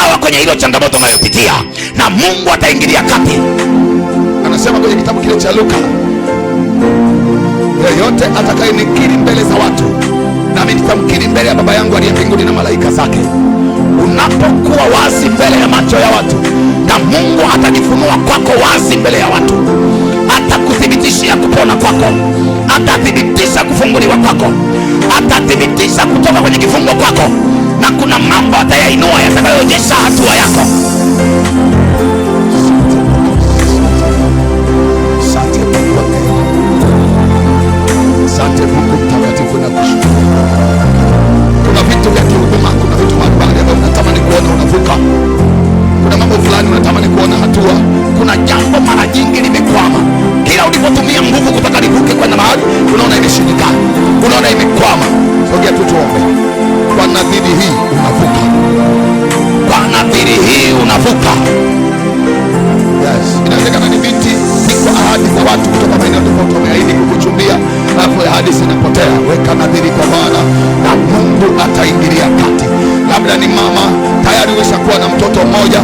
sawa kwenye hilo changamoto unayopitia, na Mungu ataingilia kati. Anasema kwenye kitabu kile cha Luka, yeyote atakayenikiri mbele za watu, nami nitamkiri mbele ya Baba yangu aliye mbinguni na malaika zake. Unapokuwa wazi mbele ya macho ya watu, na Mungu atajifunua kwako wazi mbele ya watu, atakuthibitishia kupona kwako, atathibitisha kufunguliwa kwako, atathibitisha kutoka kwenye kifungo kwako, na kuna mambo atayainua yatakayoonyesha hatua yako. Asante Mungu mtakatifu na kushukuru. Kuna vitu vya kihuduma, kuna vitu mbalimbali ambavyo unatamani kuona unavuka. Kuna mambo fulani unatamani kuona hatua. Kuna jambo mara nyingi limekwama. Kila ulipotumia nguvu kutaka livuke kwenda mahali, unaona imeshindikana, unaona imekwama. Sogea tu tuombe. Kwa nadhiri hii unavuka. Kwa nadhiri hii unavuka. Yes, inawezekana ni binti, ni kwa ahadi za watu kutoka maeneo tofauti wameahidi kukuchumbia, alafu ahadi zinapotea. Weka nadhiri kwa Bwana na Mungu ataingilia kati. Labda ni mama, tayari umeshakuwa na mtoto mmoja,